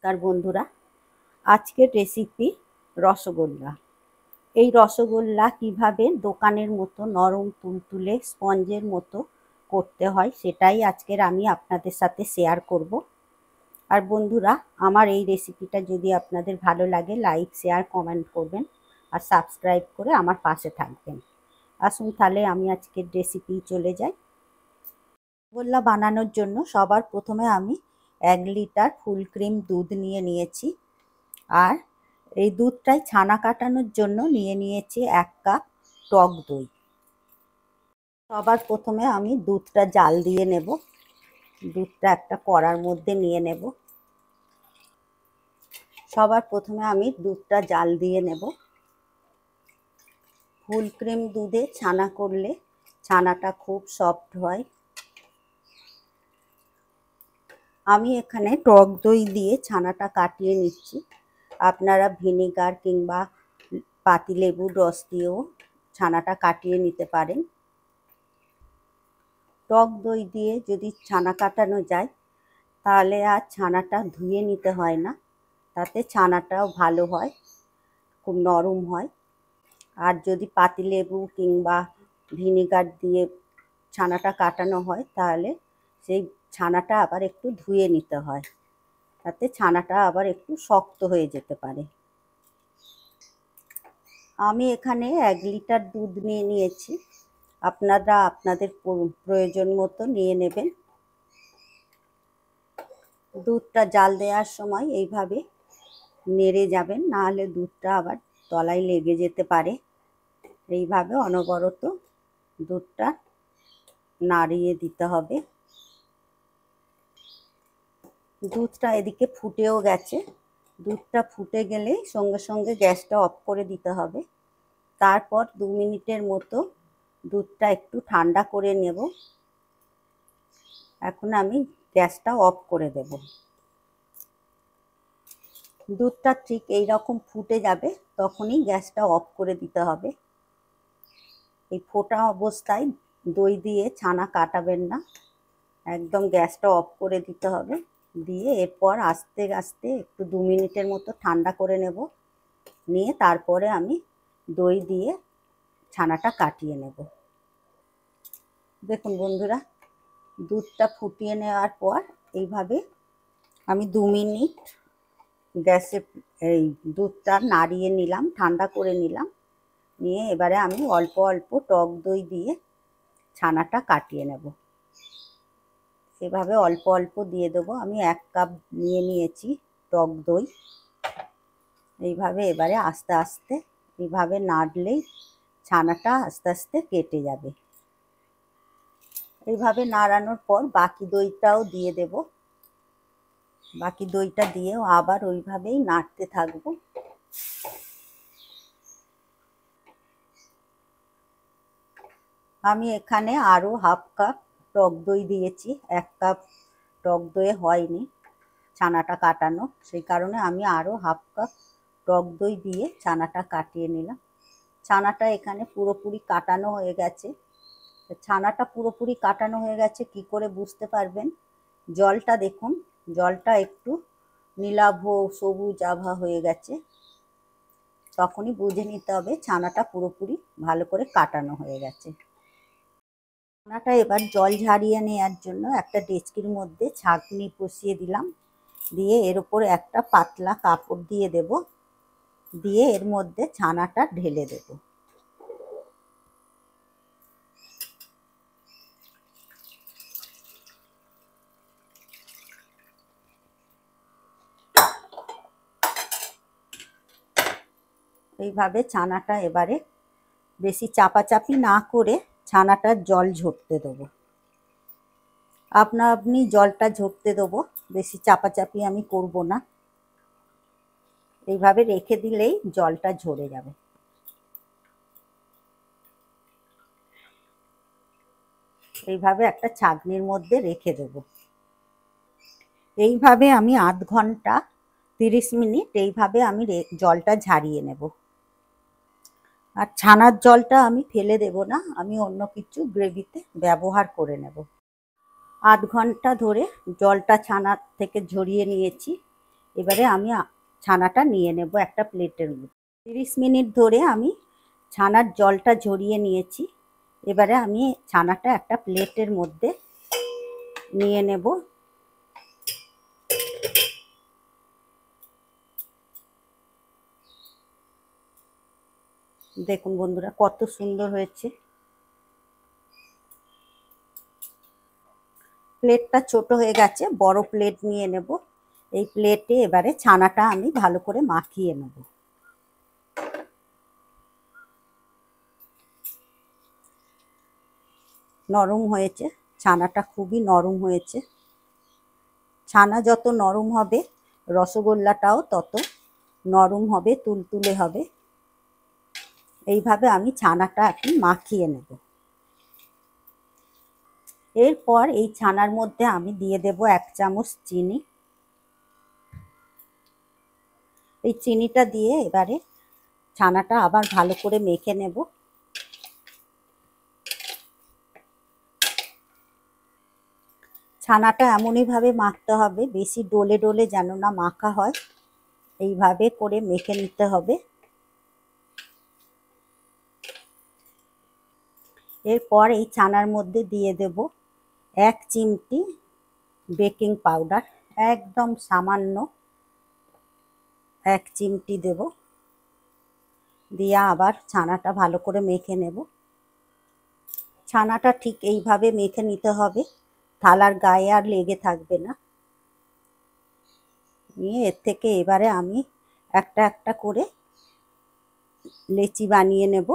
নমস্কার বন্ধুরা, আজকের রেসিপি রসগোল্লা। এই রসগোল্লা কিভাবে দোকানের মতো নরম তুলতুলে স্পঞ্জের মতো করতে হয় সেটাই আজকের আমি আপনাদের সাথে শেয়ার করব। আর বন্ধুরা, আমার এই রেসিপিটা যদি আপনাদের ভালো লাগে লাইক শেয়ার কমেন্ট করবেন আর সাবস্ক্রাইব করে আমার পাশে থাকবেন। আসুন তাহলে আমি আজকের রেসিপি চলে যাই। রসগোল্লা বানানোর জন্য সবার প্রথমে আমি 1 লিটার ফুল ক্রিম দুধ নিয়েছি আর এই দুধটাই ছানা কাটানোর জন্য নিয়েছি 1 কাপ টক দই। সবার প্রথমে আমি দুধটা জাল দিয়ে নেব। দুধটা একটা কড়ার মধ্যে নিয়ে নেব। সবার প্রথমে আমি দুধটা জাল দিয়ে নেব। ফুল ক্রিম দুধে ছানা করলে ছানাটা খুব সফট হয়। আমি এখানে টক দই দিয়ে ছানাটা কাটিয়ে নিচ্ছি। আপনারা ভিনেগার কিংবা পাতিলেবুর রস দিয়েও ছানাটা কাটিয়ে নিতে পারেন। টক দই দিয়ে যদি ছানা কাটানো যায় তাহলে আর ছানাটা ধুয়ে নিতে হয় না, তাতে ছানাটাও ভালো হয়, খুব নরম হয়। আর যদি পাতিলেবু কিংবা ভিনেগার দিয়ে ছানাটা কাটানো হয় তাহলে সেই ছানাটা আবার একটু ধুয়ে নিতে হয়, তাতে ছানাটা আবার একটু শক্ত হয়ে যেতে পারে। আমি এখানে 1 লিটার দুধ নিয়েছি। আপনারা আপনাদের প্রয়োজন মতো নিয়ে নেবেন। দুধটা জাল দেওয়ার সময় এইভাবে নেড়ে যাবেন, নাহলে দুধটা আবার তলায় লেগে যেতে পারে। এইভাবে অনবরত দুধটা নাড়িয়ে দিতে হবে। দুধটা এদিকে ফুটেও গেছে। দুধটা ফুটে গেলে সঙ্গে সঙ্গে গ্যাসটা অফ করে দিতে হবে। তারপর 2 মিনিটের মতো দুধটা একটু ঠান্ডা করে নেব। এখন আমি গ্যাসটা অফ করে দেব। দুধটা ঠিক এই রকম ফুটে যাবে, তখনই গ্যাসটা অফ করে দিতে হবে। এই ফোটা অবস্থায় দই দিয়ে ছানা কাটাবেন না, একদম গ্যাসটা অফ করে দিতে হবে। দিয়ে এরপর আস্তে আস্তে একটু 2 মিনিটের মতো ঠান্ডা করে নেব। নিয়ে তারপরে আমি দই দিয়ে ছানাটা কাটিয়ে নেব। দেখুন বন্ধুরা, দুধটা ফুটিয়ে নেওয়ার পর এইভাবে আমি 2 মিনিট গ্যাসে এই দুধটা নাড়িয়ে নিলাম, ঠান্ডা করে নিলাম। নিয়ে এবারে আমি অল্প অল্প টক দই দিয়ে ছানাটা কাটিয়ে নেব। এভাবে অল্প অল্প দিয়ে দেবো। আমি 1 কাপ নিয়েছি টক দই। এইভাবে এবারে আস্তে আস্তে এইভাবে নাড়লেই ছানাটা আস্তে আস্তে কেটে যাবে। এইভাবে নাড়ানোর পর বাকি দইটাও দিয়ে দেব। বাকি দইটা দিয়েও আবার ওইভাবেই নাড়তে থাকবো। আমি এখানে আরও 1/2 কাপ টক দই দিয়েছি। 1 কাপ টক দইয়ে হয়নি ছানাটা কাটানো, সেই কারণে আমি আরও 1/2 কাপ টক দই দিয়ে ছানাটা কাটিয়ে নিলাম। ছানাটা এখানে পুরোপুরি কাটানো হয়ে গেছে। ছানাটা পুরোপুরি কাটানো হয়ে গেছে কি করে বুঝতে পারবেন? জলটা দেখুন, জলটা একটু নীলাভ সবুজ আভা হয়ে গেছে, তখনই বুঝে নিতে হবে ছানাটা পুরোপুরি ভালো করে কাটানো হয়ে গেছে। ছানাটা এবার জল ঝারিয়ে নেওয়ার জন্য একটা ডেচকির মধ্যে ছাঁকনি বসিয়ে দিলাম। দিয়ে এর উপর একটা পাতলা কাপড় দিয়ে দেব। দিয়ে এর মধ্যে ছানাটা ঢেলে দেব। এইভাবে ছানাটা এবারে বেশি চাপাচাপি না করে ছানাটার জল ঝরতে দেবো। আপনি জলটা ঝরতে দেবো, বেশি চাপাচাপি আমি করব না। এইভাবে রেখে দিলেই জলটা ঝরে যাবে। এইভাবে একটা ছাঁকনির মধ্যে রেখে দেব। এইভাবে আমি 1/2 ঘন্টা 30 মিনিট এইভাবে আমি জলটা ঝারিয়ে নেব। আর ছানার জলটা আমি ফেলে দেব না, আমি অন্য কিছু গ্রেভিতে ব্যবহার করে নেব। 1/2 ঘন্টা ধরে জলটা ছানার থেকে ঝরিয়ে নিয়েছি। এবারে আমি ছানাটা নিয়ে নেব একটা প্লেটের মধ্যে। 30 মিনিট ধরে আমি ছানার জলটা ঝরিয়ে নিয়েছি। এবারে আমি ছানাটা একটা প্লেটের মধ্যে নিয়ে নেব। দেখুন বন্ধুরা কত সুন্দর হয়েছে। প্লেটটা ছোট হয়ে গেছে, বড় প্লেট নিয়ে নেব। এই প্লেটে এবারে ছানাটা আমি ভালো করে মাখিয়ে নেব। নরম হয়েছে, ছানাটা খুবই নরম হয়েছে। ছানা যত নরম হবে রসগোল্লাটাও তত নরম হবে, তুলতুলে হবে। এইভাবে আমি ছানাটা এখন মাখিয়ে নেব। এরপর এই ছানার মধ্যে আমি দিয়ে দেব 1 চামচ চিনি। এই চিনিটা দিয়ে এবারে ছানাটা আবার ভালো করে মেখে নেব। ছানাটা এমনইভাবে মাখতে হবে, বেশি ডলে ডলে যেন না মাখা হয়, এইভাবে করে মেখে নিতে হবে। এরপর এই ছানার মধ্যে দিয়ে দেব 1 চিমটি বেকিং পাউডার, একদম সামান্য 1 চিমটি দেব। দিয়ে আবার ছানাটা ভালো করে মেখে নেব। ছানাটা ঠিক এইভাবে মেখে নিতে হবে, থালার গায়ে আর লেগে থাকবে না। নিয়ে এর থেকে এবারে আমি একটা একটা করে লেচি বানিয়ে নেব।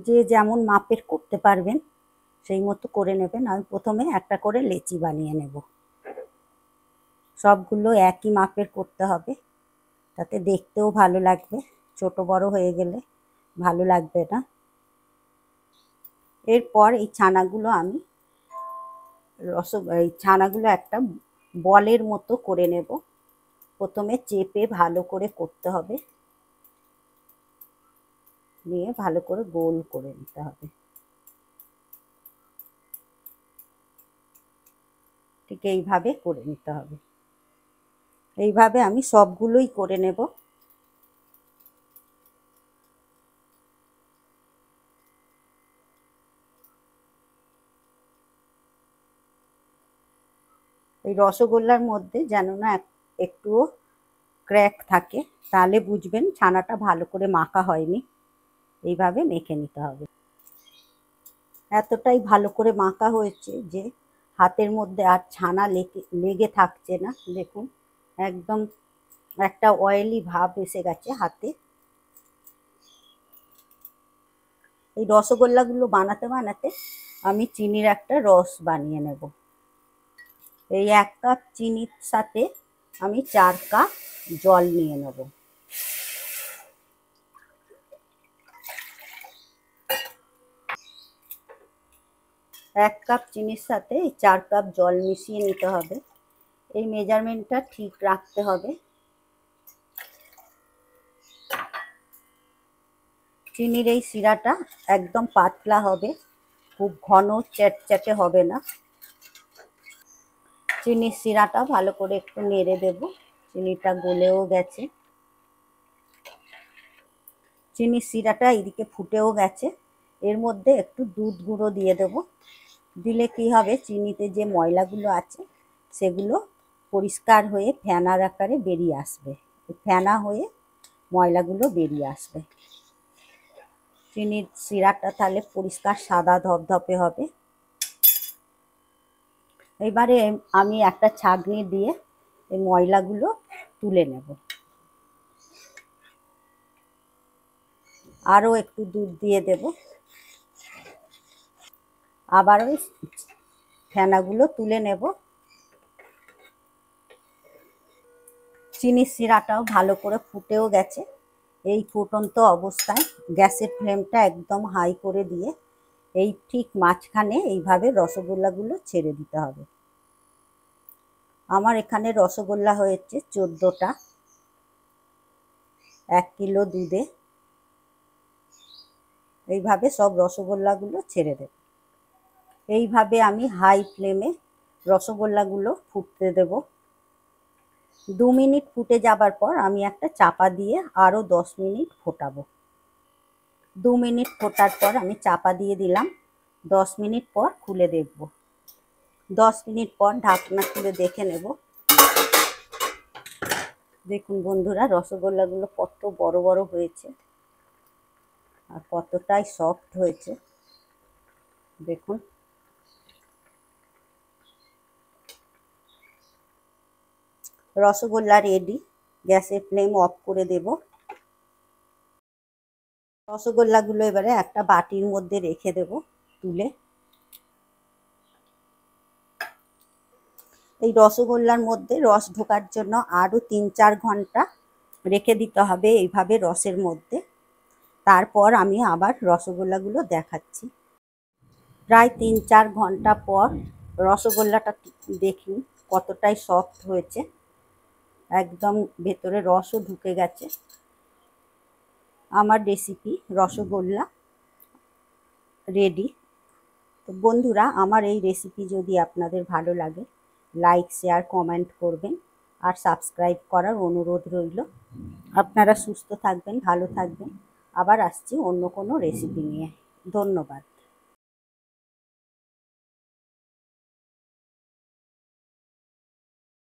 যে যেমন মাপের করতে পারবেন সেই মতো করে নেবেন। আমি প্রথমে একটা করে লেচি বানিয়ে নেব। সবগুলো একই মাপের করতে হবে, তাতে দেখতেও ভালো লাগবে। ছোট বড় হয়ে গেলে ভালো লাগবে না। এরপর এই ছানাগুলো আমি এই ছানাগুলো একটা বলের মতো করে নেব। প্রথমে চেপে ভালো করে করতে হবে, নিয়ে ভালো করে গোল করে নিতে হবে। ঠিক এইভাবে করে নিতে হবে। এইভাবে আমি সবগুলোই করে নেব। এই রসগোল্লার মধ্যে যেন না একটুও ক্র্যাক থাকে, তাহলে বুঝবেন ছানাটা ভালো করে মাখা হয়নি। এইভাবে মেখে নিতে হবে। এতটাই ভালো করে মাখা হয়েছে যে হাতের মধ্যে আর ছানা লেগে থাকছে না। দেখুন একদম একটা অয়েলি ভাব এসে গেছে হাতে। এই রসগোল্লাগুলো বানাতে বানাতে আমি চিনির একটা রস বানিয়ে নেব। এই 1 কাপ চিনির সাথে আমি 4 কাপ জল নিয়ে নেব। 1 কাপ চিনির সাথে 4 কাপ জল মিশিয়ে নিতে হবে। এই মেজারমেন্টটা ঠিক রাখতে হবে। চিনির এই শিরাটা একদম পাতলা হবে, খুব ঘন চ্যাটচ্যাটে হবে না। চিনির শিরাটা ভালো করে একটু নেড়ে দেব। চিনিটা গলেও গেছে, চিনির শিরাটা এইদিকে ফুটেও গেছে। এর মধ্যে একটু দুধ গুঁড়ো দিয়ে দেব। দিলে কি হবে, চিনিতে যে ময়লাগুলো আছে সেগুলো পরিষ্কার হয়ে ফেনার আকারে বেরিয়ে আসবে। ফেনা হয়ে ময়লাগুলো বেরিয়ে আসবে। চিনির শিরাটা তাহলে পরিষ্কার সাদা ধপধপে হবে। এবারে আমি একটা ছাঁকনি দিয়ে এই ময়লাগুলো তুলে নেব। আরও একটু দুধ দিয়ে দেব। আবার ওই ফেনাগুলো তুলে নেব। চিনির শিরাটাও ভালো করে ফুটেও গেছে। এই ফুটন্ত অবস্থায় গ্যাসের ফ্লেমটা একদম হাই করে দিয়ে এই ঠিক মাঝখানে এইভাবে রসগোল্লাগুলো ছেড়ে দিতে হবে। আমার এখানে রসগোল্লা হয়েছে 14টা, 1 কিলো দুধে। এইভাবে সব রসগোল্লাগুলো ছেড়ে দেব। এইভাবে আমি হাই ফ্লেমে রসগোল্লাগুলো ফুটতে দেব। 2 মিনিট ফুটে যাবার পর আমি একটা চাপা দিয়ে আরও 10 মিনিট ফোটাবো। 2 মিনিট ফোটার পর আমি চাপা দিয়ে দিলাম। 10 মিনিট পর খুলে দেখব। 10 মিনিট পর ঢাকনা খুলে দেখে নেব। দেখুন বন্ধুরা, রসগোল্লাগুলো কত বড় বড় হয়েছে আর কতটাই সফট হয়েছে দেখুন। রসগোল্লা রেডি। গ্যাসের ফ্লেম অফ করে দেব। রসগোল্লাগুলো এবারে একটা বাটির মধ্যে রেখে দেব তুলে। এই রসগোল্লার মধ্যে রস ঢোকার জন্য আরও 3-4 ঘন্টা রেখে দিতে হবে এইভাবে রসের মধ্যে। তারপর আমি আবার রসগোল্লাগুলো দেখাচ্ছি। প্রায় 3-4 ঘন্টা পর রসগোল্লাটা দেখুন কতটাই সফট হয়েছে, একদম ভেতরে রসও ঢুকে গেছে। আমার রেসিপি রসগোল্লা রেডি। তো বন্ধুরা, আমার এই রেসিপি যদি আপনাদের ভালো লাগে, লাইক, শেয়ার, কমেন্ট করবেন আর সাবস্ক্রাইব করার অনুরোধ রইল। আপনারা সুস্থ থাকবেন, ভালো থাকবেন। আবার আসছি অন্য কোনো রেসিপি নিয়ে। ধন্যবাদ।